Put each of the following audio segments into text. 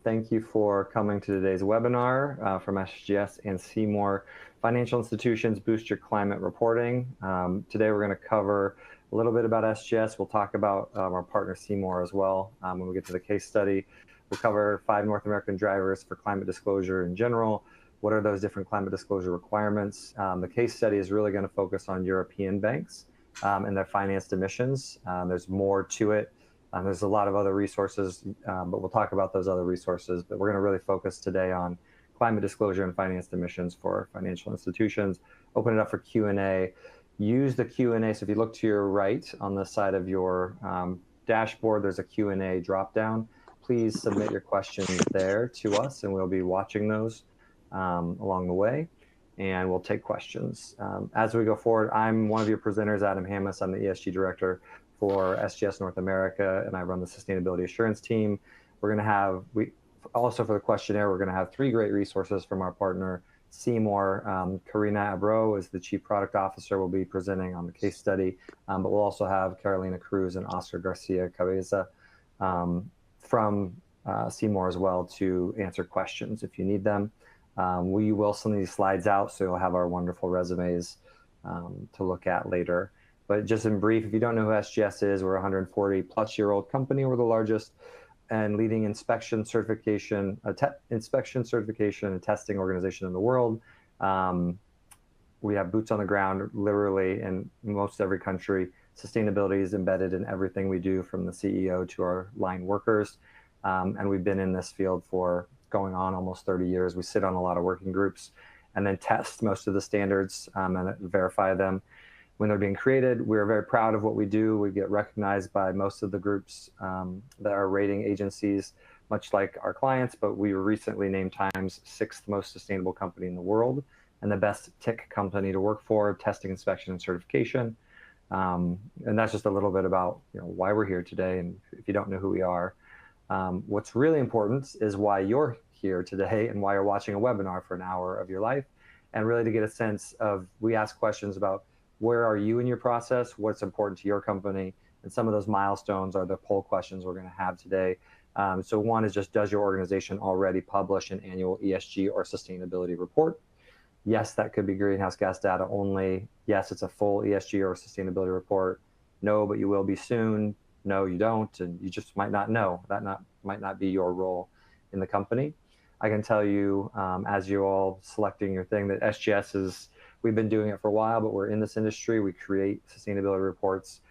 Thank you for coming to today's webinar from SGS and Seymour. Financial Institutions Boost Your Climate Reporting. Today we're going to cover a little bit about SGS. We'll talk about our partner Seymour as well when we get to the case study. We'll cover 5 North American drivers for climate disclosure in general. What are those different climate disclosure requirements? The case study is really going to focus on European banks and their financed emissions. There's more to it. There's a lot of other resources, but we'll talk about those other resources. But we're going to really focus today on climate disclosure and financed emissions for financial institutions. Open it up for Q&A. Use the Q&A. So if you look to your right on the side of your dashboard, there's a Q&A drop-down. Please submit your questions there to us, and we'll be watching those along the way, and we'll take questions. As we go forward, I'm one of your presenters, Adam Hammes. I'm the ESG director for SGS North America, and I run the sustainability assurance team. We're going to have, also for the questionnaire, we're going to have 3 great resources from our partner, Seymour. Karina Abro is the Chief Product Officer, will be presenting on the case study, but we'll also have Carolina Cruz and Oscar Garcia Cabeza from Seymour as well to answer questions if you need them. We will send these slides out, so you'll have our wonderful resumes to look at later. But just in brief, if you don't know who SGS is, we're a 140-plus-year-old company. We're the largest and leading inspection certification and testing organization in the world. We have boots on the ground, literally, in most every country. Sustainability is embedded in everything we do, from the CEO to our line workers. And we've been in this field for going on almost 30 years. We sit on a lot of working groups and then test most of the standards and verify them when they're being created. We're very proud of what we do. We get recognized by most of the groups that are rating agencies, much like our clients, but we were recently named Time's 6th most sustainable company in the world and the best TIC company to work for, testing, inspection, and certification. And that's just a little bit about why we're here today. And if you don't know who we are, what's really important is why you're here today and why you're watching a webinar for an hour of your life, and really to get a sense of, we ask questions about where are you in your process, what's important to your company, and some of those milestones are the poll questions we're going to have today. So one is just, does your organization already publish an annual ESG or sustainability report? Yes, that could be greenhouse gas data only. Yes, it's a full ESG or sustainability report. No, but you will be soon. No, you don't, and you just might not know. That might not be your role in the company. I can tell you, as you're all selecting your thing, that SGS is, we've been doing it for a while, but we're in this industry. We create sustainability reports.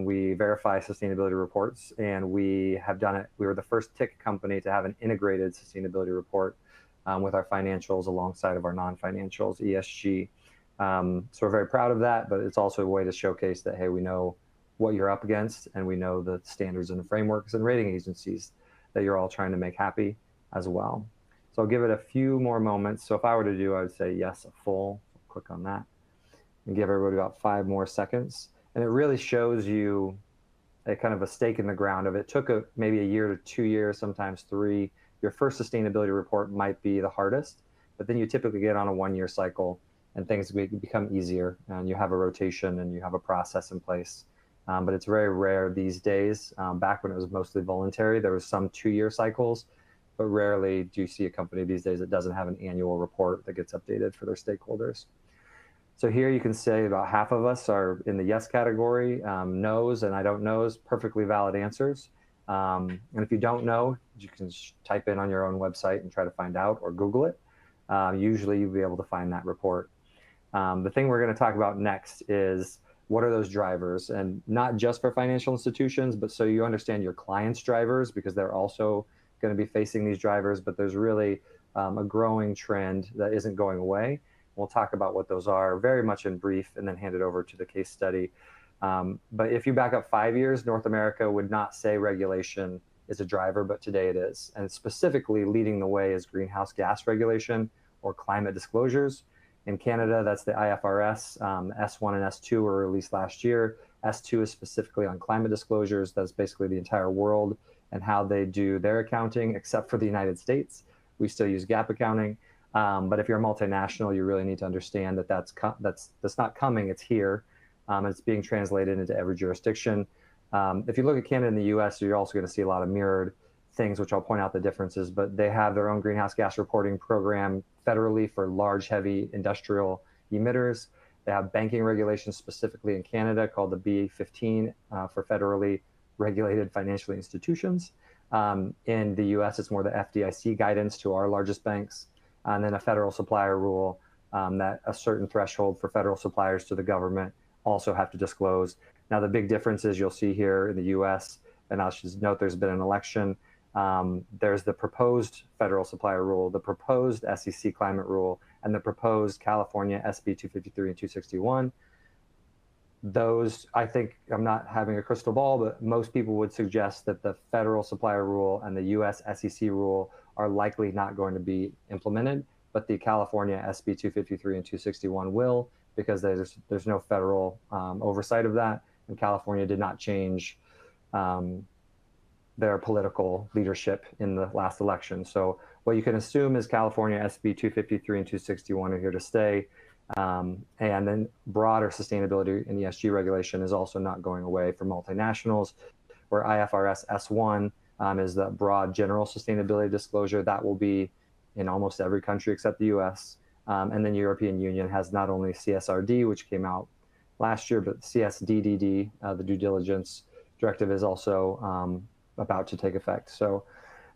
We verify sustainability reports, and we have done it. We were the first TIC company to have an integrated sustainability report with our financials alongside of our non-financials, ESG. So we're very proud of that, but it's also a way to showcase that, hey, we know what you're up against, and we know the standards and the frameworks and rating agencies that you're all trying to make happy as well. So I'll give it a few more moments. So if I were to do, I would say yes, a full. Click on that and give everybody about 5 more seconds. And it really shows you a kind of a stake in the ground of it. It took maybe a year to 2 years, sometimes 3. Your first sustainability report might be the hardest, but then you typically get on a 1-year cycle and things become easier, and you have a rotation and you have a process in place. But it's very rare these days. Back when it was mostly voluntary, there was some 2-year cycles, but rarely do you see a company these days that doesn't have an annual report that gets updated for their stakeholders. So here you can say about half of us are in the yes category. No's and I don't know's perfectly valid answers. And if you don't know, you can type in on your own website and try to find out, or Google it. Usually you'll be able to find that report. The thing we're going to talk about next is, what are those drivers? And not just for financial institutions, but so you understand your clients' drivers, because they're also going to be facing these drivers. But there's really a growing trend that isn't going away. We'll talk about what those are very much in brief, and then hand it over to the case study. But if you back up 5 years, North America would not say regulation is a driver, but today it is. And specifically leading the way is greenhouse gas regulation, or climate disclosures. In Canada, that's the IFRS. S1 and S2 were released last year. S2 is specifically on climate disclosures. That's basically the entire world and how they do their accounting, except for the United States. We still use GAAP accounting. But if you're a multinational, you really need to understand that that's not coming, it's here. It's being translated into every jurisdiction. If you look at Canada and the US, you're also going to see a lot of mirrored things, which I'll point out the differences, but they have their own greenhouse gas reporting program federally for large, heavy industrial emitters. They have banking regulations specifically in Canada called the B15 for federally regulated financial institutions. In the US, it's more the FDIC guidance to our largest banks, and then a federal supplier rule that a certain threshold for federal suppliers to the government also have to disclose. Now, the big difference is you'll see here in the US, and I'll just note there's been an election. There's the proposed federal supplier rule, the proposed SEC climate rule, and the proposed California SB 253 and 261. Those, I think, I'm not having a crystal ball, but most people would suggest that the federal supplier rule and the US SEC rule are likely not going to be implemented, but the California SB 253 and 261 will, because there's no federal oversight of that, and California did not change their political leadership in the last election. So what you can assume is California SB 253 and 261 are here to stay. And then broader sustainability and ESG regulation is also not going away for multinationals, where IFRS S1 is the broad general sustainability disclosure. That will be in almost every country except the US. And then the European Union has not only CSRD, which came out last year, but CSDDD, the due diligence directive, is also about to take effect. So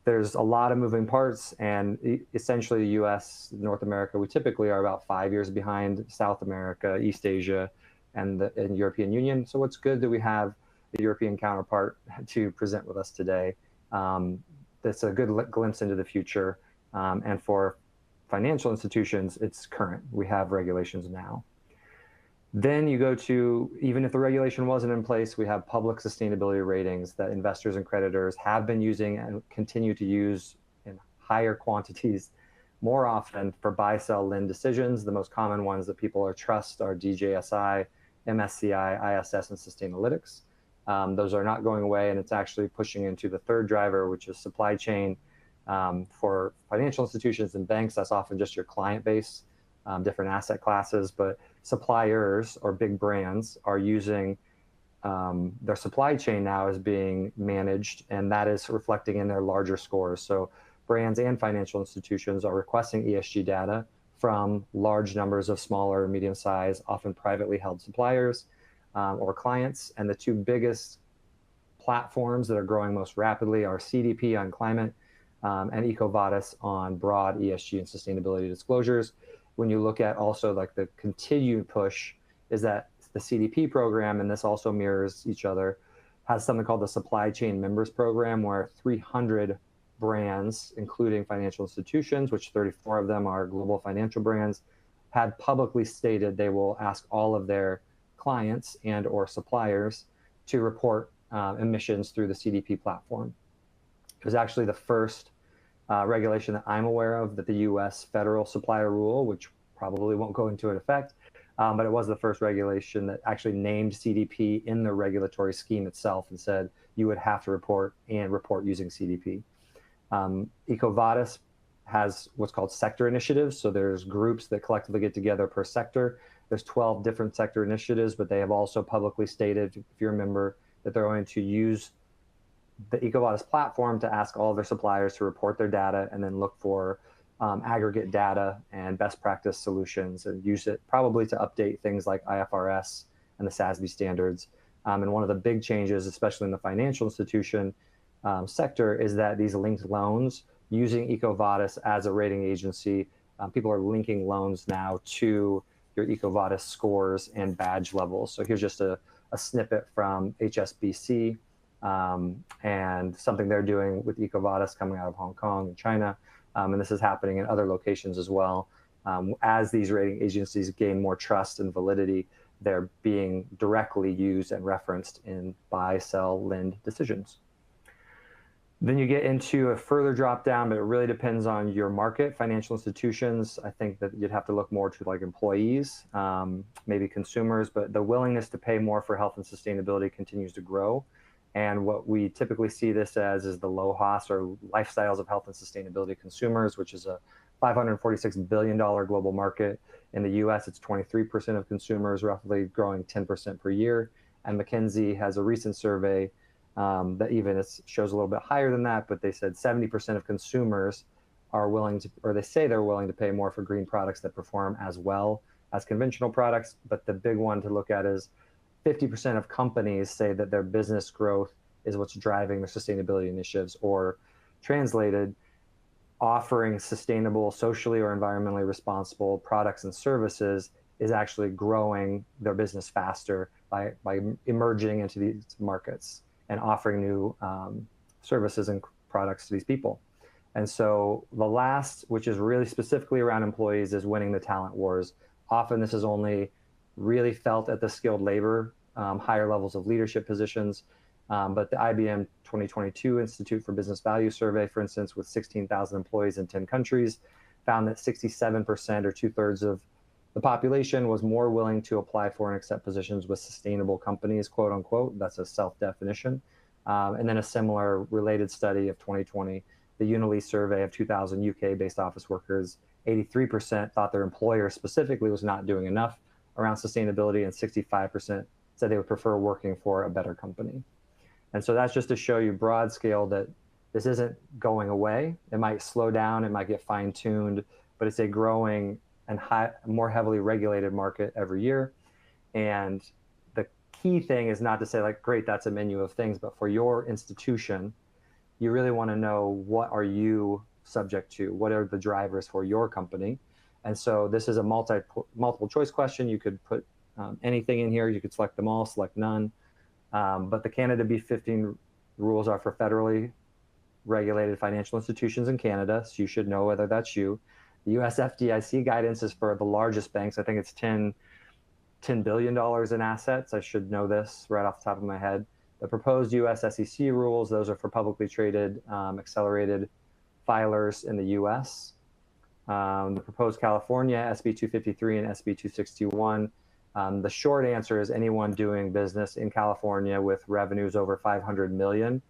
there's a lot of moving parts, and essentially the US, North America, we typically are about 5 years behind South America, East Asia, and the European Union. So it's good that we have the European counterpart to present with us today. That's a good glimpse into the future. And for financial institutions, it's current. We have regulations now. Then you go to, even if the regulation wasn't in place, we have public sustainability ratings that investors and creditors have been using and continue to use in higher quantities more often for buy-sell lend decisions. The most common ones that people trust are DJSI, MSCI, ISS, and Sustainalytics. Those are not going away, and it's actually pushing into the third driver, which is supply chain. For financial institutions and banks, that's often just your client base, different asset classes, but suppliers or big brands are using their supply chain now is being managed, and that is reflecting in their larger scores. So brands and financial institutions are requesting ESG data from large numbers of smaller, medium-sized, often privately held suppliers or clients. And the two biggest platforms that are growing most rapidly are CDP on climate and EcoVadis on broad ESG and sustainability disclosures. When you look at also like the continued push is that the CDP program, and this also mirrors each other, has something called the Supply Chain Members Program, where 300 brands, including financial institutions, which 34 of them are global financial brands, had publicly stated they will ask all of their clients and or suppliers to report emissions through the CDP platform. It was actually the first regulation that I'm aware of that the US federal supplier rule, which probably won't go into effect, but it was the first regulation that actually named CDP in the regulatory scheme itself and said you would have to report using CDP. EcoVadis has what's called sector initiatives. So there's groups that collectively get together per sector. There's 12 different sector initiatives, but they have also publicly stated, if you remember, that they're going to use the EcoVadis platform to ask all of their suppliers to report their data and then look for aggregate data and best practice solutions and use it probably to update things like IFRS and the SASB standards. And one of the big changes, especially in the financial institution sector, is that these linked loans using EcoVadis as a rating agency, people are linking loans now to your EcoVadis scores and badge levels. So here's just a snippet from HSBC and something they're doing with EcoVadis coming out of Hong Kong and China. And this is happening in other locations as well. As these rating agencies gain more trust and validity, they're being directly used and referenced in buy, sell, lend decisions. Then you get into a further drop down, but it really depends on your market. Financial institutions, I think that you'd have to look more to like employees, maybe consumers, but the willingness to pay more for health and sustainability continues to grow. And what we typically see this as is the LOHAS, or lifestyles of health and sustainability consumers, which is a $546 billion global market. In the US, it's 23% of consumers, roughly growing 10% per year. And McKinsey has a recent survey that even shows a little bit higher than that, but they said 70% of consumers are willing to, or they say they're willing to pay more for green products that perform as well as conventional products. But the big one to look at is 50% of companies say that their business growth is what's driving their sustainability initiatives, or translated, offering sustainable, socially or environmentally responsible products and services is actually growing their business faster by emerging into these markets and offering new services and products to these people. And so the last, which is really specifically around employees, is winning the talent wars. Often this is only really felt at the skilled labor, higher levels of leadership positions. But the IBM 2022 Institute for Business Value Survey, for instance, with 16,000 employees in 10 countries, found that 67%, or 2/3 of the population, was more willing to apply for and accept positions with sustainable companies, quote unquote. That's a self-definition. And then a similar related study of 2020, the Unily survey of 2,000 UK-based office workers, 83% thought their employer specifically was not doing enough around sustainability, and 65% said they would prefer working for a better company. And so that's just to show you broad scale that this isn't going away. It might slow down, it might get fine-tuned, but it's a growing and more heavily regulated market every year. And the key thing is not to say like, great, that's a menu of things, but for your institution, you really want to know, what are you subject to? What are the drivers for your company? And so this is a multiple choice question. You could put anything in here. You could select them all, select none. But the Canada B15 rules are for federally regulated financial institutions in Canada, so you should know whether that's you. The US FDIC guidance is for the largest banks. I think it's $10 billion in assets. I should know this right off the top of my head. The proposed US SEC rules, those are for publicly traded accelerated filers in the US. The proposed California SB 253 and SB 261. The short answer is anyone doing business in California with revenues over 500 million.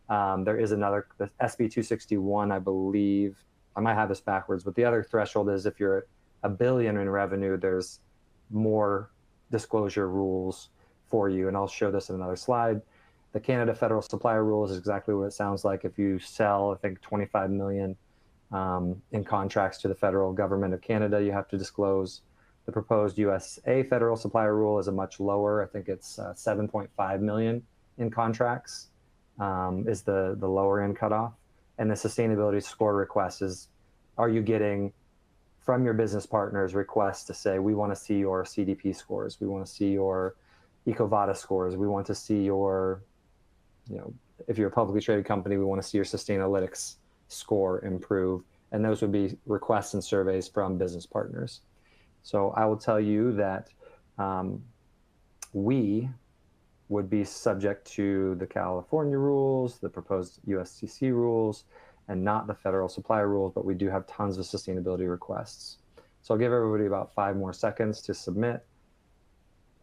There is another, the SB 261, I believe, I might have this backwards, but the other threshold is if you're $1 billion in revenue, there's more disclosure rules for you. And I'll show this in another slide. The Canada Federal Supplier Rule is exactly what it sounds like. If you sell, I think, 25 million in contracts to the federal government of Canada, you have to disclose. The proposed USA Federal Supplier Rule is a much lower, I think it's 7.5 million in contracts is the lower end cutoff. And the sustainability score request is, are you getting from your business partners requests to say, we want to see your CDP scores, we want to see your EcoVadis scores, we want to see your, if you're a publicly traded company, we want to see your Sustainalytics score improve. And those would be requests and surveys from business partners. So I will tell you that we would be subject to the California rules, the proposed USCC rules, and not the federal supplier rules, but we do have tons of sustainability requests. So I'll give everybody about 5 more seconds to submit,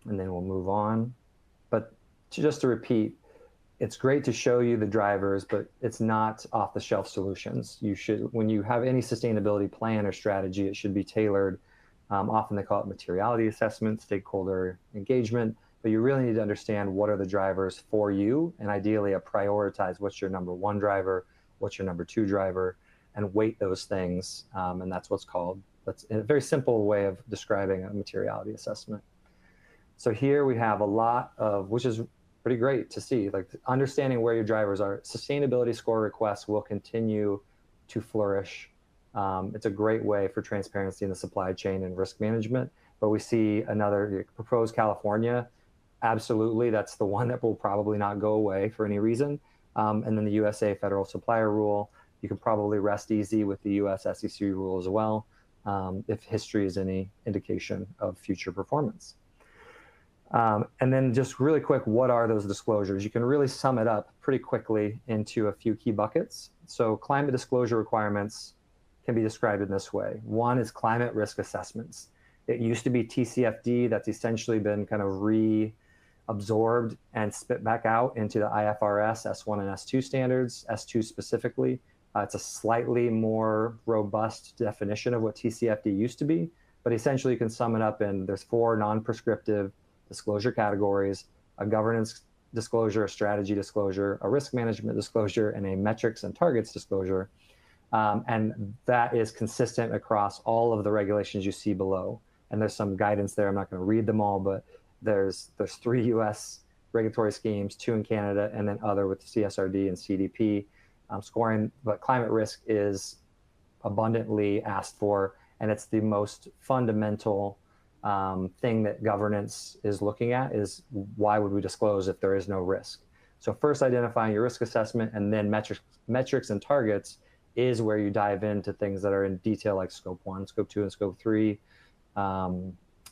and then we'll move on. But just to repeat, it's great to show you the drivers, but it's not off-the-shelf solutions. You should, when you have any sustainability plan or strategy, it should be tailored. Often they call it materiality assessment, stakeholder engagement, but you really need to understand what are the drivers for you, and ideally prioritize what's your number 1 driver, what's your number 2 driver, and weight those things. And that's what's called, that's a very simple way of describing a materiality assessment. So here we have a lot of, which is pretty great to see, like understanding where your drivers are. Sustainability score requests will continue to flourish. It's a great way for transparency in the supply chain and risk management. But we see another proposed California. Absolutely, that's the one that will probably not go away for any reason. And then the USA Federal Supplier Rule, you can probably rest easy with the US SEC rule as well, if history is any indication of future performance. And then just really quick, what are those disclosures? You can really sum it up pretty quickly into a few key buckets. So climate disclosure requirements can be described in this way. One is climate risk assessments. It used to be TCFD, that's essentially been kind of reabsorbed and spit back out into the IFRS S1 and S2 standards, S2 specifically. It's a slightly more robust definition of what TCFD used to be, but essentially you can sum it up in, there's 4 non-prescriptive disclosure categories: a governance disclosure, a strategy disclosure, a risk management disclosure, and a metrics and targets disclosure. And that is consistent across all of the regulations you see below. And there's some guidance there. I'm not going to read them all, but there's 3 US regulatory schemes, 2 in Canada, and then other with CSRD and CDP scoring. But climate risk is abundantly asked for, and it's the most fundamental thing that governance is looking at is why would we disclose if there is no risk? So first identifying your risk assessment, and then metrics and targets is where you dive into things that are in detail, like scope 1, scope 2, and scope 3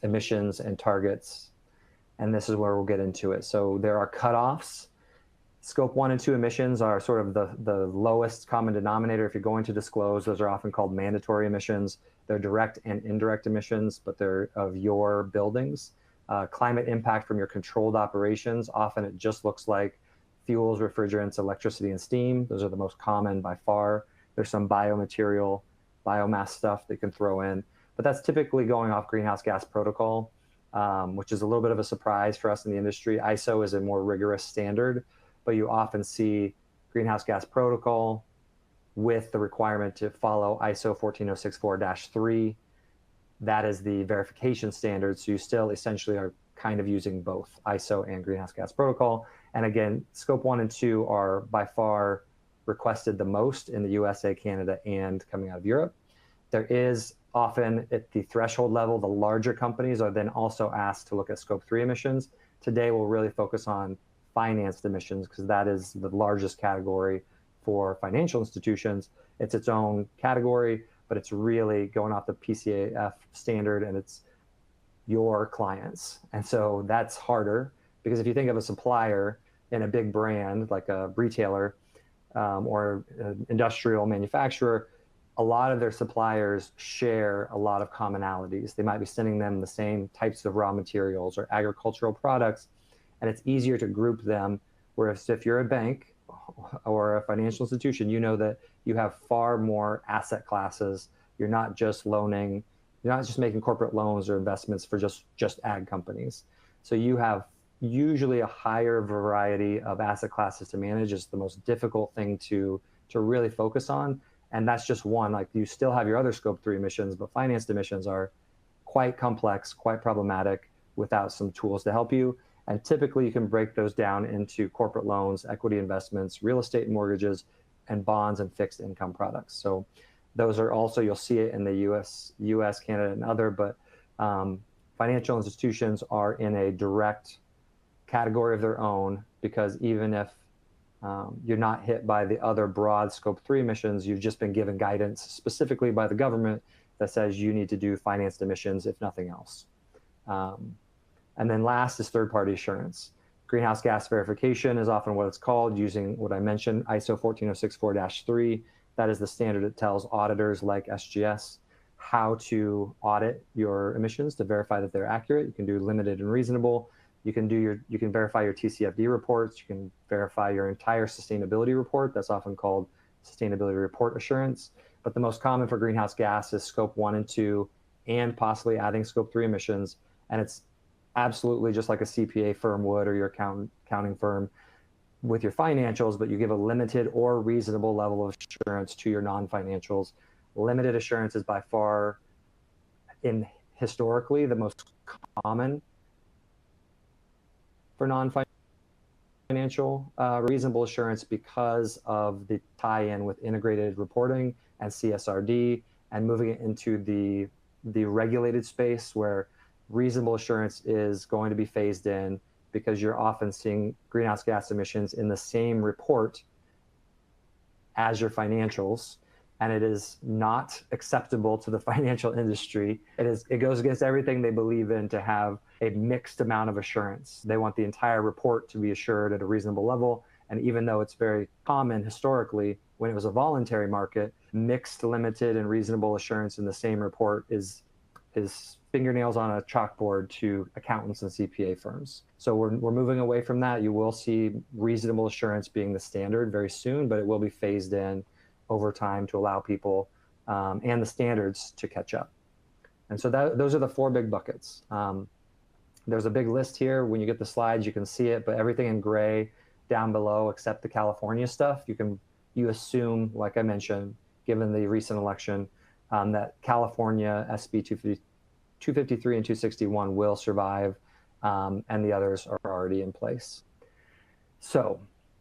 emissions and targets. And this is where we'll get into it. So there are cutoffs. Scope 1 and 2 emissions are sort of the lowest common denominator. If you're going to disclose, those are often called mandatory emissions. They're direct and indirect emissions, but they're of your buildings. Climate impact from your controlled operations, often it just looks like fuels, refrigerants, electricity, and steam. Those are the most common by far. There's some biomaterial, biomass stuff they can throw in, but that's typically going off greenhouse gas protocol, which is a little bit of a surprise for us in the industry. ISO is a more rigorous standard, but you often see greenhouse gas protocol with the requirement to follow ISO 14064-3. That is the verification standard. So you still essentially are kind of using both ISO and greenhouse gas protocol. And again, scope 1 and 2 are by far requested the most in the USA, Canada, and coming out of Europe. There is often at the threshold level, the larger companies are then also asked to look at scope 3 emissions. Today, we'll really focus on financed emissions because that is the largest category for financial institutions. It's its own category, but it's really going off the PCAF standard, and it's your clients. And so that's harder because if you think of a supplier in a big brand like a retailer or an industrial manufacturer, a lot of their suppliers share a lot of commonalities. They might be sending them the same types of raw materials or agricultural products, and it's easier to group them. Whereas if you're a bank or a financial institution, you know that you have far more asset classes. You're not just loaning, you're not just making corporate loans or investments for just ag companies. So you have usually a higher variety of asset classes to manage. Is the most difficult thing to really focus on. And that's just one. Like, you still have your other scope 3 emissions, but financed emissions are quite complex, quite problematic without some tools to help you. And typically you can break those down into corporate loans, equity investments, real estate and mortgages, and bonds and fixed income products. So those are also, you'll see it in the US, Canada, and other, but financial institutions are in a direct category of their own, because even if you're not hit by the other broad scope 3 emissions, you've just been given guidance specifically by the government that says you need to do financed emissions, if nothing else. And then last is third-party assurance. Greenhouse gas verification is often what it's called, using what I mentioned, ISO 14064-3. That is the standard that tells auditors like SGS how to audit your emissions to verify that they're accurate. You can do limited and reasonable. You can verify your TCFD reports. You can verify your entire sustainability report. That's often called sustainability report assurance. But the most common for greenhouse gas is scope 1 and 2, and possibly adding scope 3 emissions. And it's absolutely just like a CPA firm would, or your accounting firm with your financials, but you give a limited or reasonable level of assurance to your non-financials. Limited assurance is by far, historically, the most common for non-financial. Reasonable assurance, because of the tie-in with integrated reporting and CSRD, and moving it into the regulated space where reasonable assurance is going to be phased in, because you're often seeing greenhouse gas emissions in the same report as your financials, and it is not acceptable to the financial industry. It goes against everything they believe in to have a mixed amount of assurance. They want the entire report to be assured at a reasonable level, and even though it's very common historically, when it was a voluntary market, mixed, limited, and reasonable assurance in the same report is fingernails on a chalkboard to accountants and CPA firms. So we're moving away from that. You will see reasonable assurance being the standard very soon, but it will be phased in over time to allow people and the standards to catch up. And so those are the 4 big buckets. There's a big list here. When you get the slides, you can see it, but everything in gray down below, except the California stuff, you assume, like I mentioned, given the recent election, that California SB 253 and 261 will survive, and the others are already in place. So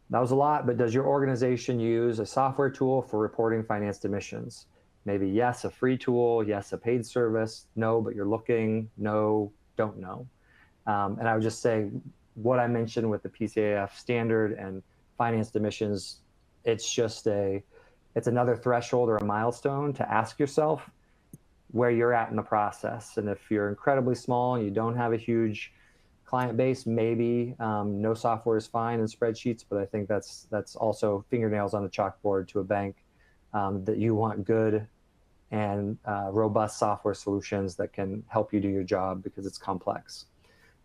that was a lot, but does your organization use a software tool for reporting financed emissions? Maybe yes, a free tool, yes, a paid service, no, but you're looking, no, don't know. And I would just say what I mentioned with the PCAF standard and financed emissions, it's another threshold or a milestone to ask yourself where you're at in the process. And if you're incredibly small and you don't have a huge client base, maybe no software is fine in spreadsheets, but I think that's also fingernails on the chalkboard to a bank, that you want good and robust software solutions that can help you do your job because it's complex.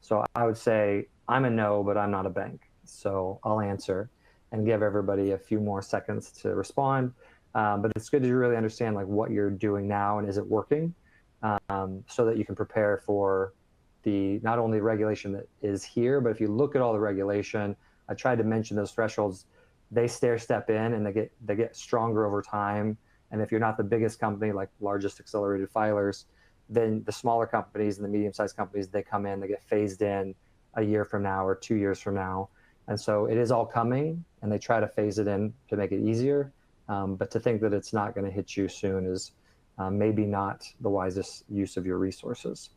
So I would say I'm a no, but I'm not a bank. So I'll answer and give everybody a few more seconds to respond. But it's good to really understand like what you're doing now and is it working, so that you can prepare for not only regulation that is here, but if you look at all the regulation, I tried to mention those thresholds, they step in and they get stronger over time. And if you're not the biggest company, like largest accelerated filers, then the smaller companies and the medium-sized companies, they come in, they get phased in a year from now or 2 years from now. And so it is all coming, and they try to phase it in to make it easier. But to think that it's not going to hit you soon is maybe not the wisest use of your resources.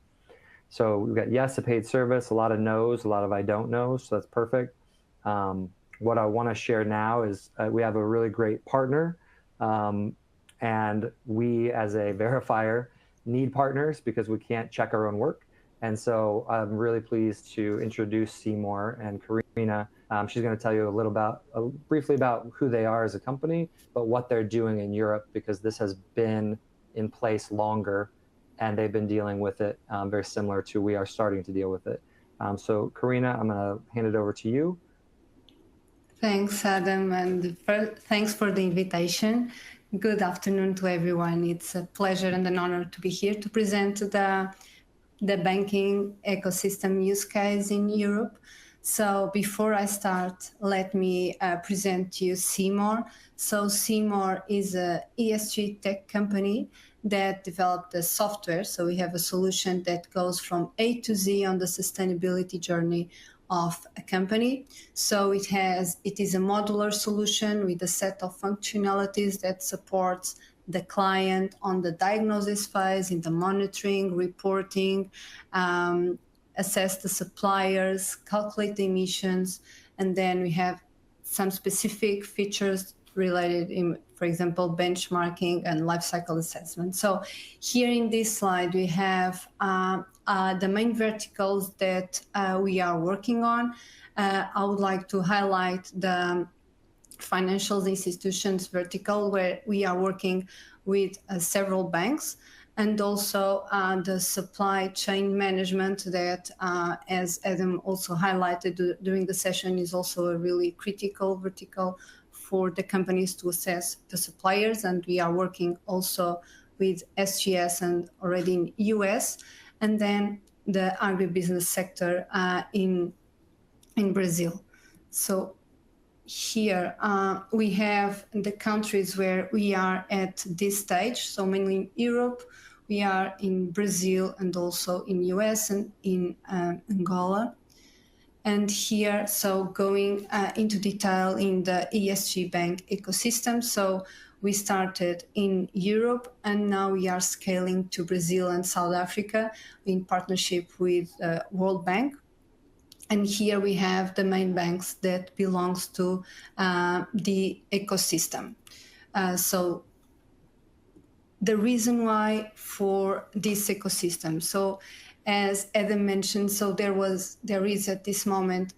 So we've got yes, a paid service, a lot of no's, a lot of I don't know, so that's perfect. What I want to share now is we have a really great partner, and we as a verifier need partners because we can't check our own work. And so I'm really pleased to introduce Seymour and Karina. She's going to tell you briefly about who they are as a company, but what they're doing in Europe, because this has been in place longer and they've been dealing with it very similar to we are starting to deal with it. So Karina, I'm going to hand it over to you. Thanks, Adam, and thanks for the invitation. Good afternoon to everyone. It's a pleasure and an honor to be here to present the banking ecosystem use case in Europe. So before I start, let me present to you Seymour. So Seymour is a ESG tech company that developed a software. So we have a solution that goes from A to Z on the sustainability journey of a company. So it is a modular solution with a set of functionalities that supports the client on the diagnosis phase, in the monitoring, reporting, assess the suppliers, calculate the emissions, and then we have some specific features related in, for example, benchmarking and life cycle assessment. So here in this slide, we have the main verticals that we are working on. I would like to highlight the financial institutions vertical, where we are working with several banks, and also the supply chain management that, as Adam also highlighted during the session, is also a really critical vertical for the companies to assess the suppliers. And we are working also with SGS and already in US, and then the agribusiness sector in Brazil. So here we have the countries where we are at this stage. So mainly in Europe, we are in Brazil and also in US and in Angola. And here, so going into detail in the ESG bank ecosystem. So we started in Europe, and now we are scaling to Brazil and South Africa in partnership with World Bank. And here we have the main banks that belongs to the ecosystem. So the reason why for this ecosystem. So as Adam mentioned, so there is at this moment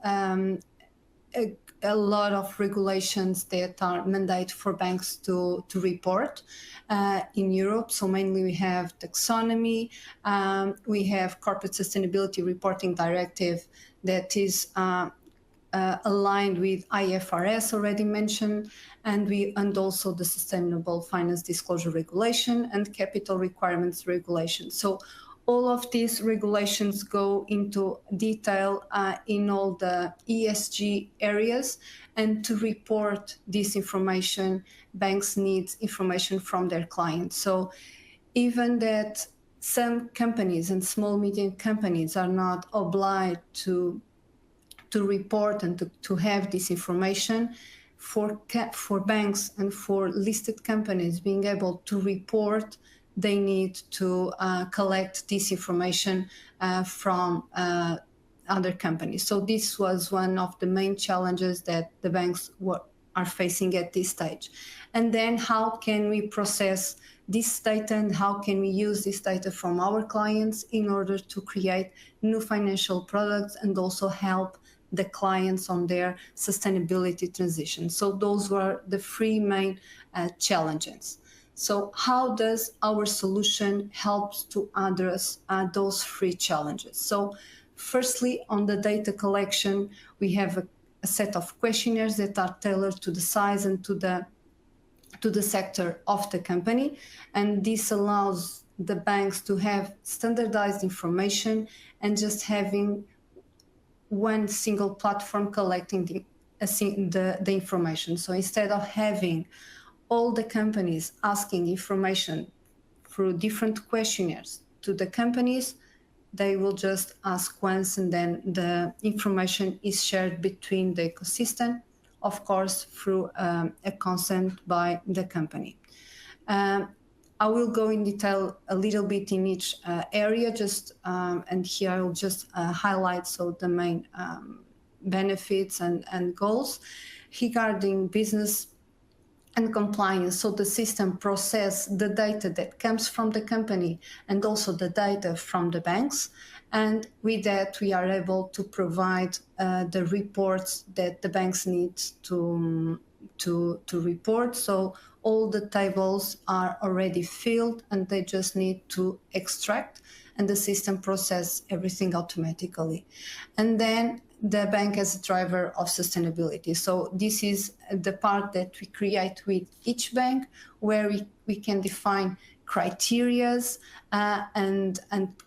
a lot of regulations that are mandate for banks to report in Europe. So mainly we have taxonomy, we have corporate sustainability reporting directive that is aligned with IFRS already mentioned, and also the sustainable finance disclosure regulation and capital requirements regulation. So All of these regulations go into detail in all the ESG areas, and to report this information, banks need information from their clients. So even that some companies and small medium companies are not obliged to report and to have this information, for banks and for listed companies being able to report, they need to collect this information from other companies. So this was one of the main challenges that the banks are facing at this stage. And then how can we process this data, and how can we use this data from our clients in order to create new financial products and also help the clients on their sustainability transition. So those were the three main challenges. So how does our solution help to address those three challenges? So firstly, on the data collection, we have a set of questionnaires that are tailored to the size and to the sector of the company. And this allows the banks to have standardized information and just having one single platform collecting the information. So instead of having all the companies asking information through different questionnaires to the companies, they will just ask once, and then the information is shared between the ecosystem, of course, through a consent by the company. I will go in detail a little bit in each area, and here I will just highlight the main benefits and goals. Regarding business and compliance, so the system process the data that comes from the company and also the data from the banks. And with that, we are able to provide the reports that the banks need to report. So all the tables are already filled and they just need to extract, and the system process everything automatically. And then the bank as a driver of sustainability. So this is the part that we create with each bank, where we can define criterias and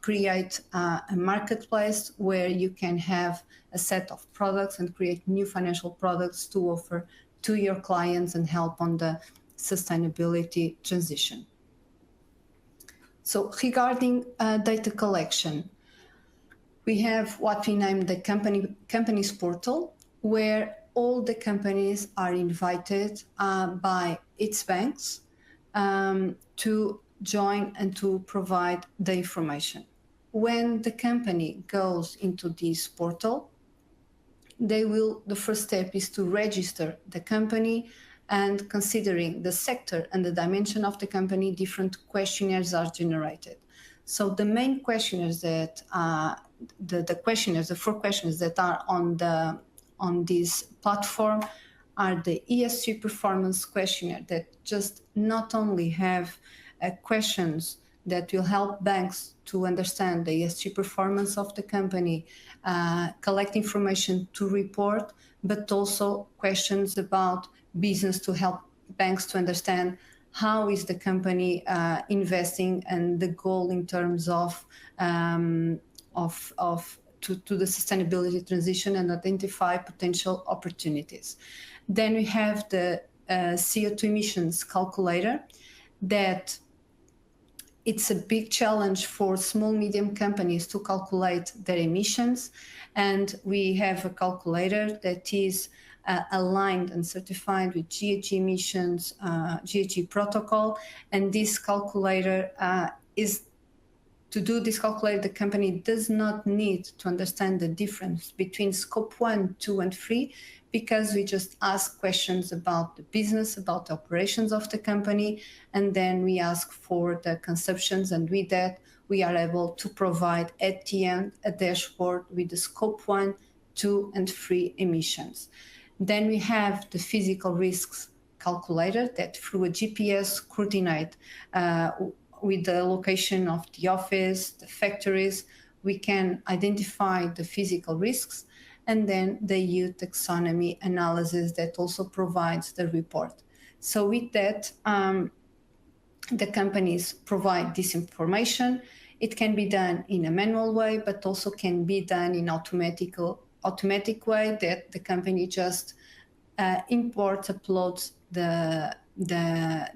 create a marketplace where you can have a set of products and create new financial products to offer to your clients and help on the sustainability transition. So regarding data collection, we have what we name the companies portal, where all the companies are invited by its banks to join and to provide the information. When the company goes into this portal, the first step is to register the company, and considering the sector and the dimension of the company, different questionnaires are generated. So the main questionnaires that the 4 questionnaires that are on this platform are the ESG performance questionnaire, that just not only have questions that will help banks to understand the ESG performance of the company, collect information to report, but also questions about business to help banks to understand how is the company investing, and the goal in terms of to the sustainability transition, and identify potential opportunities. Then we have the CO2 emissions calculator, that it's a big challenge for small, medium companies to calculate their emissions. And we have a calculator that is aligned and certified with GHG emissions, GHG protocol. And this calculator to do this calculator, the company does not need to understand the difference between scope 1, 2, and 3, because we just ask questions about the business, about the operations of the company, and then we ask for the consumptions, and with that, we are able to provide at the end a dashboard with the scope 1, 2, and 3 emissions. Then we have the physical risks calculator, that through a GPS coordinate with the location of the office, the factories, we can identify the physical risks, and then the EU taxonomy analysis that also provides the report. So with that, the companies provide this information. It can be done in a manual way, but also can be done in automatic way that the company just imports, uploads the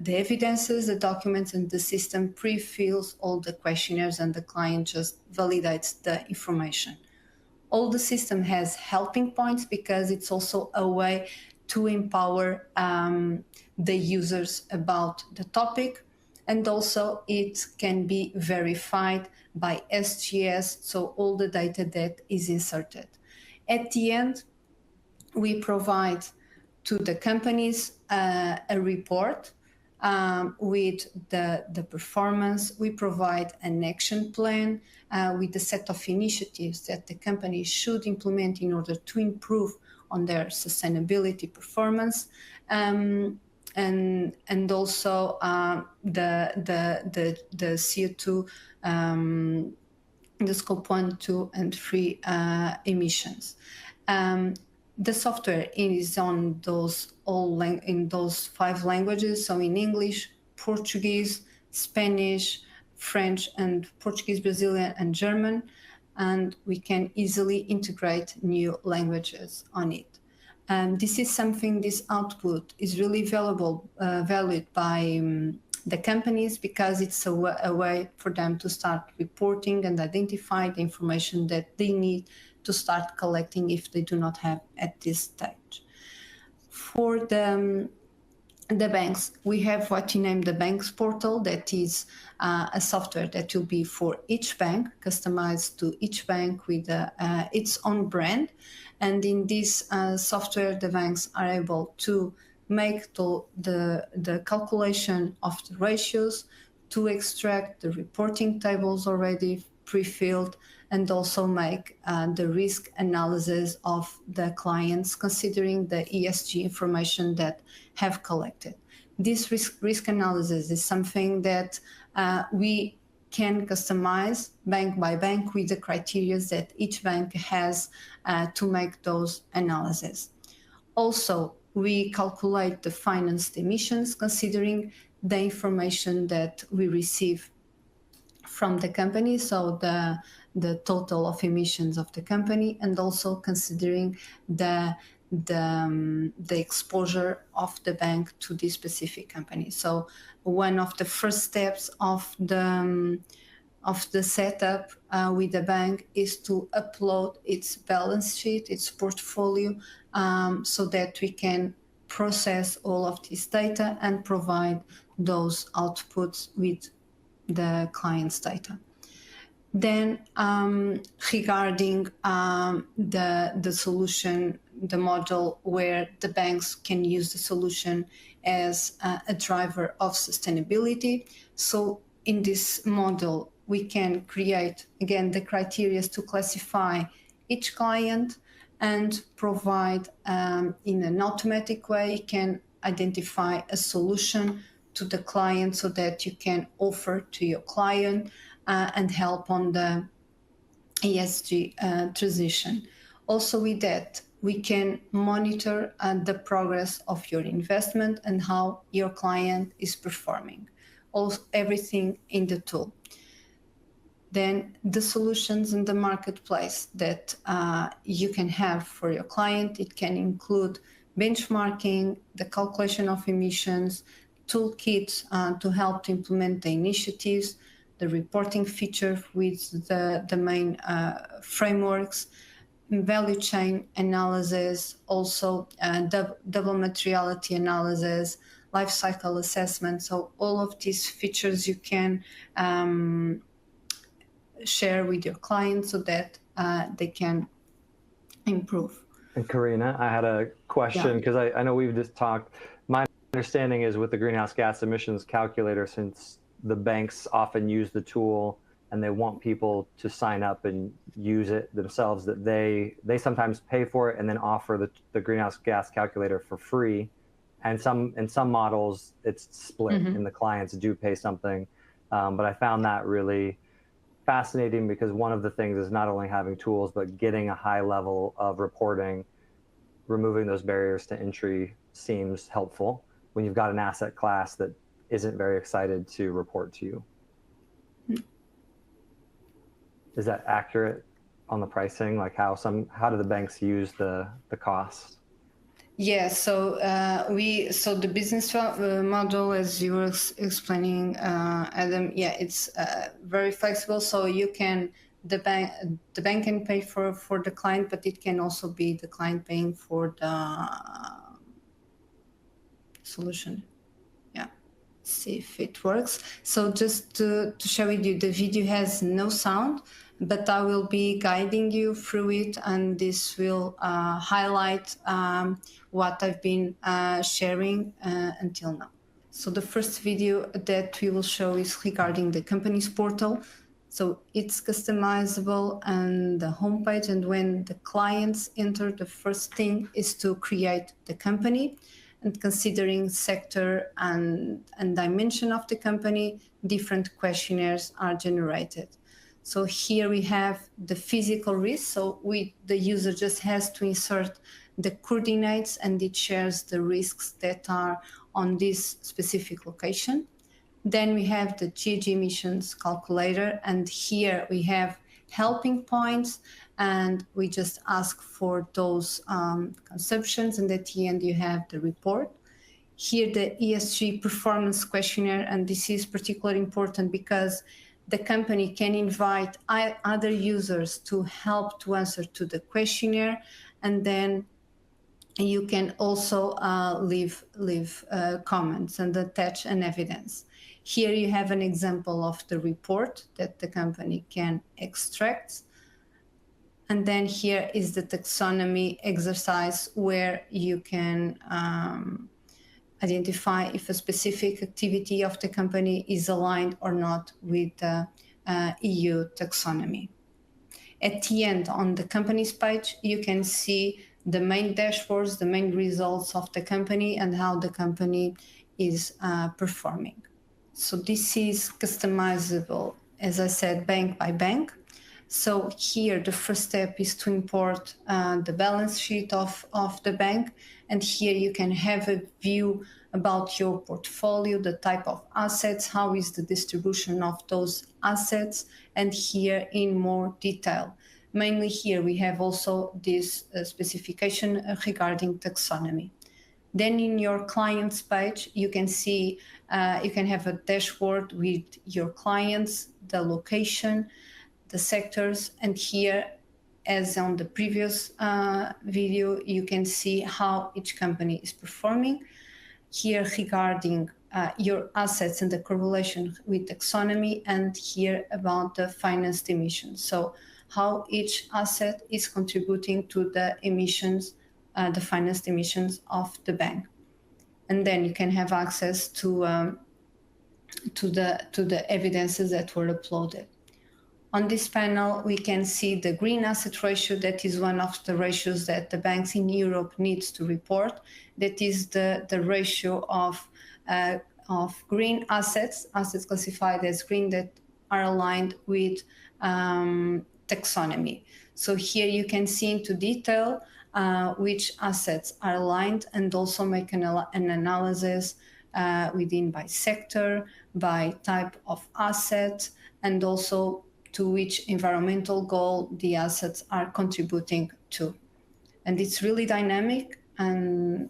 evidences, the documents, and the system pre-fills all the questionnaires, and the client just validates the information. All the system has helping points because it's also a way to empower the users about the topic, and also it can be verified by SGS, so all the data that is inserted. At the end, we provide to the companies a report with the performance. We provide an action plan with a set of initiatives that the company should implement in order to improve on their sustainability performance, and also the CO2, the scope 1, 2, and 3 emissions. The software is on in those 5 languages, so in English, Portuguese, Spanish, French, and Portuguese, Brazilian, and German, and we can easily integrate new languages on it. This output is really valued by the companies because it's a way for them to start reporting and identify the information that they need to start collecting if they do not have at this stage. For the banks, we have what you name the banks portal, that is a software that will be for each bank, customized to each bank with its own brand. And in this software, the banks are able to make the calculation of the ratios, to extract the reporting tables already pre-filled, and also make the risk analysis of the clients considering the ESG information that have collected. This risk analysis is something that we can customize bank by bank with the criteria that each bank has to make those analyses. Also, we calculate the financed emissions considering the information that we receive from the company, so the total of emissions of the company, and also considering the exposure of the bank to this specific company. So one of the first steps of the setup with the bank is to upload its balance sheet, its portfolio, so that we can process all of this data and provide those outputs with the client's data. Then regarding the solution, the model where the banks can use the solution as a driver of sustainability. So in this model, we can create, again, the criteria to classify each client and provide in an automatic way, can identify a solution to the client so that you can offer to your client and help on the ESG transition. Also with that, we can monitor the progress of your investment and how your client is performing. Also, everything in the tool. Then the solutions in the marketplace that you can have for your client, it can include benchmarking, the calculation of emissions, toolkits to help to implement the initiatives, the reporting feature with the main frameworks, value chain analysis, also double materiality analysis, life cycle assessment. So all of these features you can share with your clients so that they can improve. And Karina, I had a question because I know we've just talked. My understanding is with the greenhouse gas emissions calculator, since the banks often use the tool and they want people to sign up and use it themselves, that they sometimes pay for it and then offer the greenhouse gas calculator for free. And in some models, it's split and the clients do pay something. But I found that really fascinating because one of the things is not only having tools, but getting a high level of reporting, removing those barriers to entry seems helpful when you've got an asset class that isn't very excited to report to you. Is that accurate on the pricing? Like how do the banks use the cost? Yeah, so the business model, as you were explaining, Adam, yeah, it's very flexible. So you can the bank can pay for the client, but it can also be the client paying for the solution. Yeah, see if it works. So just to share with you, the video has no sound, but I will be guiding you through it, and this will highlight what I've been sharing until now. So the first video that we will show is regarding the company's portal. So it's customizable and the homepage, and when the clients enter, the first thing is to create the company. And considering sector and dimension of the company, different questionnaires are generated. So here we have the physical risk. So the user just has to insert the coordinates and it shares the risks that are on this specific location. Then we have the GHG emissions calculator, and here we have helping points, and we just ask for those consumptions, and at the end you have the report. Here the ESG performance questionnaire, and this is particularly important because the company can invite other users to help to answer to the questionnaire, and then you can also leave comments and attach an evidence. Here you have an example of the report that the company can extract. And then here is the taxonomy exercise where you can identify if a specific activity of the company is aligned or not with the EU taxonomy. At the end, on the company's page, you can see the main dashboards, the main results of the company, and how the company is performing. So this is customizable, as I said, bank by bank. So here the first step is to import the balance sheet of the bank, and here you can have a view about your portfolio, the type of assets, how is the distribution of those assets, and here in more detail. Mainly here we have also this specification regarding taxonomy. Then in your clients page, you can see, you can have a dashboard with your clients, the location, the sectors, and here, as on the previous video, you can see how each company is performing. Here regarding your assets and the correlation with taxonomy, and here about the financed emissions. So how each asset is contributing to the emissions, the financed emissions of the bank. And then you can have access to the evidences that were uploaded. On this panel, we can see the green asset ratio. That is one of the ratios that the banks in Europe needs to report. That is the ratio of green assets classified as green that are aligned with taxonomy. So here you can see into detail which assets are aligned, and also make an analysis within by sector, by type of asset, and also to which environmental goal the assets are contributing to. And it's really dynamic and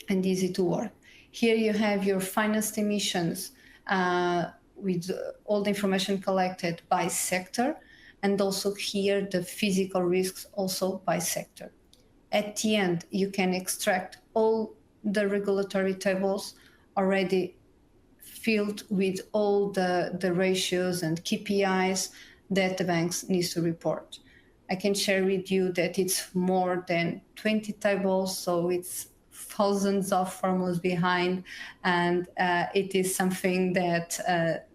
easy to work. Here you have your financed emissions with all the information collected by sector, and also here the physical risks also by sector. At the end, you can extract all the regulatory tables already filled with all the ratios and KPIs that the banks need to report. I can share with you that it's more than 20 tables, so it's thousands of formulas behind, and it is something that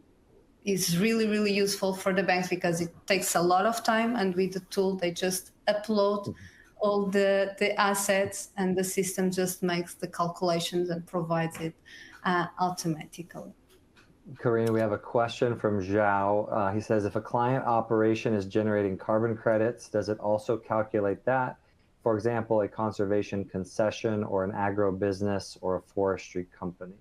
is really, really useful for the banks because it takes a lot of time, and with the tool, they just upload all the assets, and the system just makes the calculations and provides it automatically. Karina, we have a question from Zhao. He says, if a client operation is generating carbon credits, does it also calculate that? For example, a conservation concession or an agro business or a forestry company?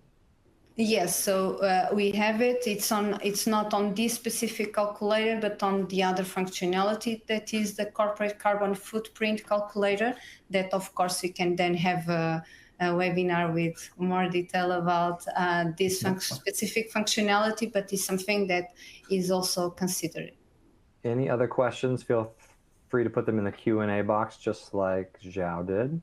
Yes, so we have it. It's not on this specific calculator, but on the other functionality that is the corporate carbon footprint calculator. That, of course, we can then have a webinar with more detail about this specific functionality, but it's something that is also considered. Any other questions? Feel free to put them in the Q&A box, just like Zhao did.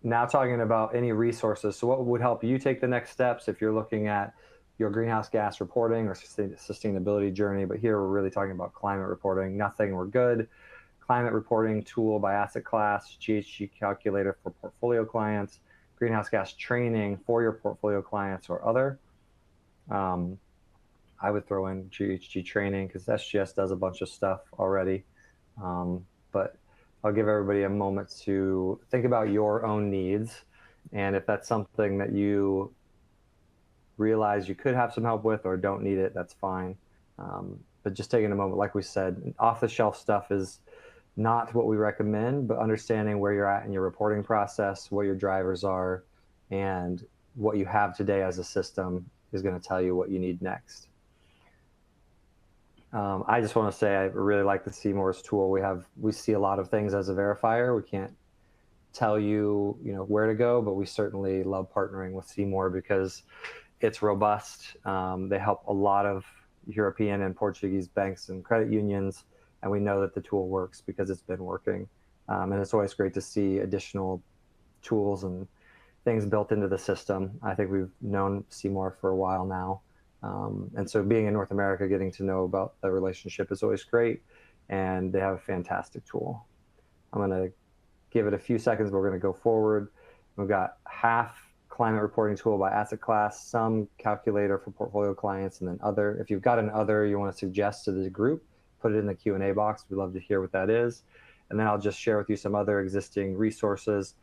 Now talking about any resources. So what would help you take the next steps if you're looking at your greenhouse gas reporting or sustainability journey? But here we're really talking about climate reporting. Nothing, we're good. Climate reporting tool by asset class, GHG calculator for portfolio clients, greenhouse gas training for your portfolio clients or other. I would throw in GHG training because SGS does a bunch of stuff already. But I'll give everybody a moment to think about your own needs. And if that's something that you realize you could have some help with or don't need it, that's fine. But just taking a moment, like we said, off-the-shelf stuff is not what we recommend, but understanding where you're at in your reporting process, what your drivers are, and what you have today as a system is going to tell you what you need next. I just want to say I really like the Seymour's tool. We see a lot of things as a verifier. We can't tell you, where to go, but we certainly love partnering with Seymour because it's robust. They help a lot of European and Portuguese banks and credit unions, and we know that the tool works because it's been working. And it's always great to see additional tools and things built into the system. I think we've known Seymour for a while now. And so being in North America, getting to know about the relationship is always great. And they have a fantastic tool. I'm going to give it a few seconds, but we're going to go forward. We've got half climate reporting tool by asset class, some calculator for portfolio clients, and then other. If you've got an other you want to suggest to the group, put it in the Q&A box. We'd love to hear what that is. And then I'll just share with you some other existing resources.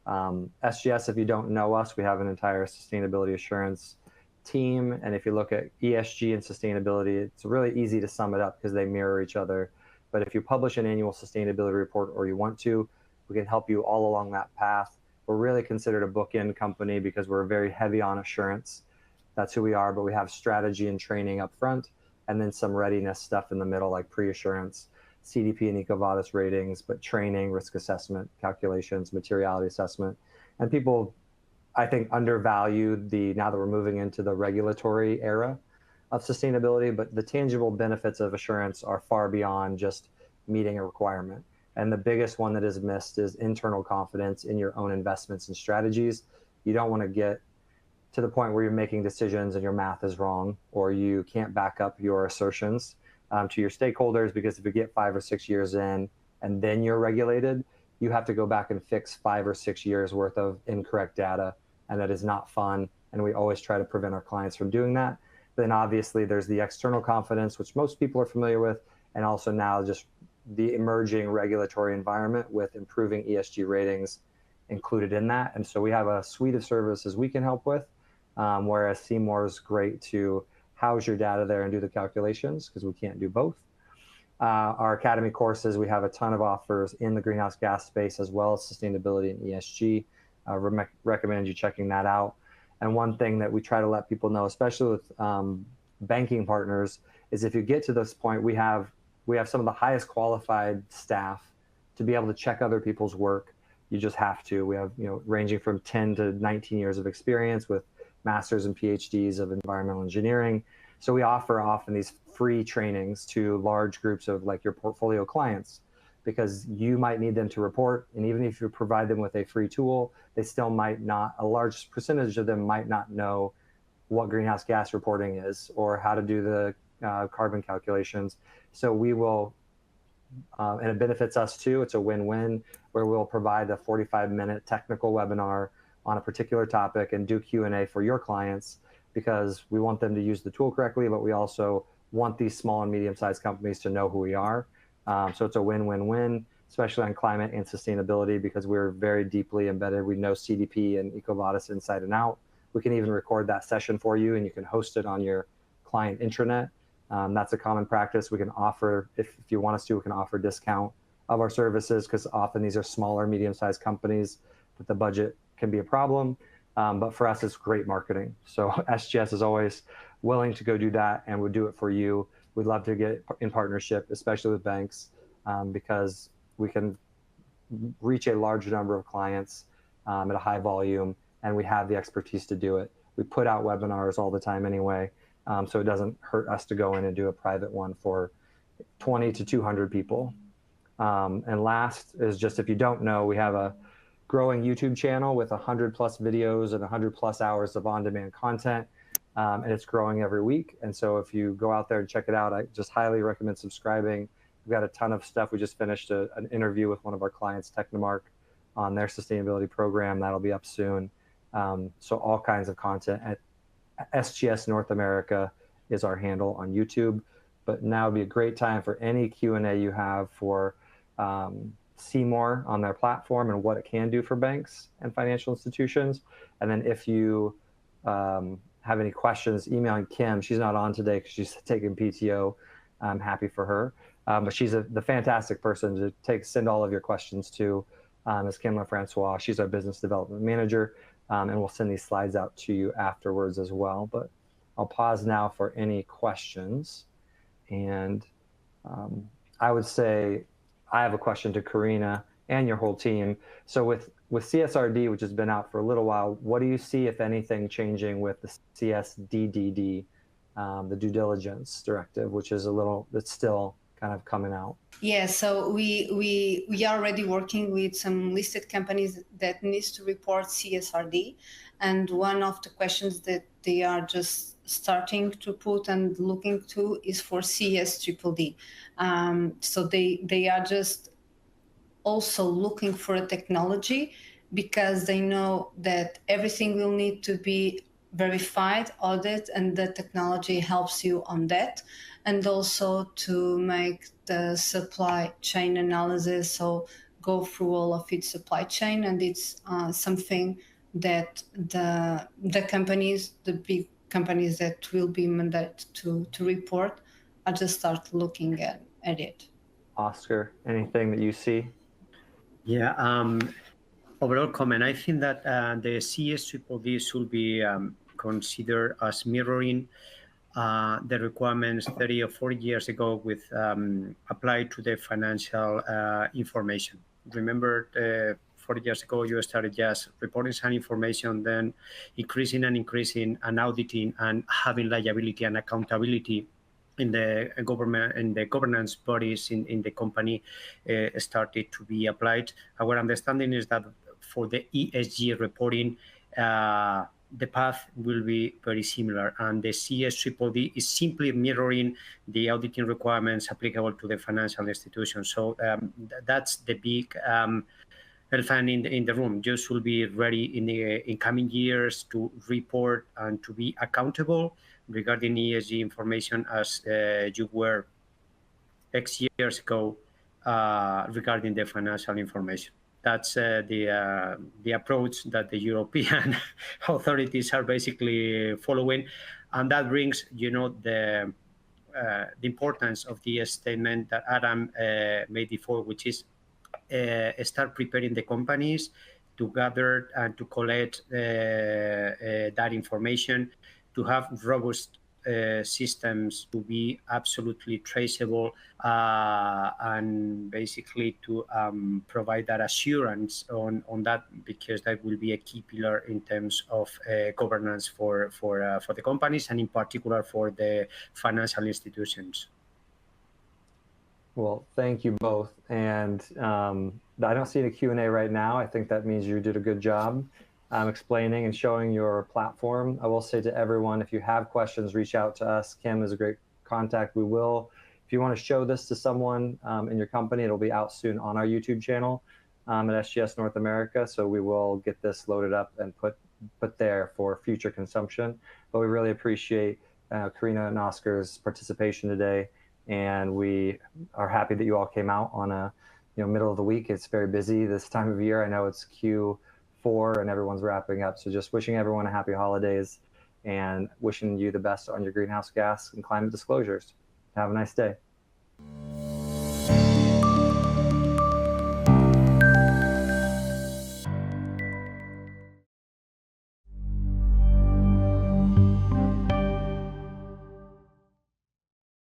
SGS, if you don't know us, we have an entire sustainability assurance team. And if you look at ESG and sustainability, it's really easy to sum it up because they mirror each other. But if you publish an annual sustainability report or you want to, we can help you all along that path. We're really considered a bookend company because we're very heavy on assurance. That's who we are, but we have strategy and training up front, and then some readiness stuff in the middle, like pre-assurance, CDP and EcoVadis ratings, but training, risk assessment, calculations, materiality assessment. And people, I think, undervalue now that we're moving into the regulatory era of sustainability, but the tangible benefits of assurance are far beyond just meeting a requirement. And the biggest one that is missed is internal confidence in your own investments and strategies. You don't want to get to the point where you're making decisions and your math is wrong, or you can't back up your assertions to your stakeholders, because if you get 5 or 6 years in and then you're regulated, you have to go back and fix 5 or 6 years worth of incorrect data. And that is not fun. And we always try to prevent our clients from doing that. Then obviously there's the external confidence, which most people are familiar with, and also now just the emerging regulatory environment with improving ESG ratings included in that. And so we have a suite of services we can help with, whereas Seymour is great to house your data there and do the calculations, because we can't do both. Our Academy courses, we have a ton of offers in the greenhouse gas space, as well as sustainability and ESG. Recommend you checking that out. And one thing that we try to let people know, especially with banking partners, is if you get to this point, we have some of the highest qualified staff to be able to check other people's work. You just have to. We have, ranging from 10 to 19 years of experience with masters and PhDs of environmental engineering. So we offer often these free trainings to large groups of like your portfolio clients, because you might need them to report. And even if you provide them with a free tool, they still might not, a large percentage of them might not know what greenhouse gas reporting is or how to do the carbon calculations. So we will, and it benefits us too, it's a win-win, where we'll provide a 45-minute technical webinar on a particular topic and do Q&A for your clients, because we want them to use the tool correctly, but we also want these small and medium-sized companies to know who we are. So it's a win-win-win, especially on climate and sustainability, because we're very deeply embedded. We know CDP and EcoVadis inside and out. We can even record that session for you, and you can host it on your client intranet. That's a common practice. We can offer, if you want us to, we can offer discount of our services, because often these are smaller, medium-sized companies that the budget can be a problem. But for us, it's great marketing. So SGS is always willing to go do that and would do it for you. We'd love to get in partnership, especially with banks, because we can reach a large number of clients at a high volume, and we have the expertise to do it. We put out webinars all the time anyway, so it doesn't hurt us to go in and do a private one for 20 to 200 people. And last is just, if you don't know, we have a growing YouTube channel with 100 plus videos and 100 plus hours of on-demand content, and it's growing every week. And so if you go out there and check it out, I just highly recommend subscribing. We've got a ton of stuff. We just finished an interview with one of our clients, Technomark, on their sustainability program. That'll be up soon. So all kinds of content. At SGS North America is our handle on YouTube. But now would be a great time for any Q&A you have for Seymour on their platform and what it can do for banks and financial institutions. And then if you have any questions, emailing Kim. She's not on today because she's taking PTO. I'm happy for her. But she's the fantastic person to send all of your questions to, is Kim LaFrancois. She's our business development manager, and we'll send these slides out to you afterwards as well. But I'll pause now for any questions. And I would say I have a question to Karina and your whole team. So with CSRD, which has been out for a little while, what do you see, if anything, changing with the CSDDD, the due diligence directive, which is it's still kind of coming out? Yeah, so we are already working with some listed companies that needs to report CSRD, and one of the questions that they are just starting to put and looking to is for CSDDD. So they are just also looking for a technology, because they know that everything will need to be verified, audited, and the technology helps you on that. And also to make the supply chain analysis, so go through all of its supply chain. And it's something that the companies, the big companies that will be mandated to report, are just start looking at it. Oscar, anything that you see? Yeah, overall comment, I think that the CSDDD should be considered as mirroring the requirements 30 or 40 years ago with applied to the financial information. Remember, 40 years ago, you started just reporting some information, then increasing and auditing and having liability and accountability in the government and the governance bodies in the company started to be applied. Our understanding is that for the ESG reporting, the path will be very similar, and the CSDDD is simply mirroring the auditing requirements applicable to the financial institution. So that's the big elephant in the room. You should be ready in coming years to report and to be accountable regarding ESG information as you were X years ago regarding the financial information. That's the approach that the European authorities are basically following, and that brings, the importance of the statement that Adam made before, which is start preparing the companies to gather and to collect that information, to have robust systems to be absolutely traceable, and basically to provide that assurance on that, because that will be a key pillar in terms of governance for the companies, and in particular for the financial institutions. Well, thank you both. And I don't see any Q&A right now. I think that means you did a good job explaining and showing your platform. I will say to everyone, if you have questions, reach out to us. Kim is a great contact. We will, if you want to show this to someone in your company, it'll be out soon on our YouTube channel at SGS North America. So we will get this loaded up and put there for future consumption. But we really appreciate Karina and Oscar's participation today. And we are happy that you all came out on a middle of the week. It's very busy this time of year. I know it's Q4 and everyone's wrapping up. So just wishing everyone a happy holidays and wishing you the best on your greenhouse gas and climate disclosures. Have a nice day.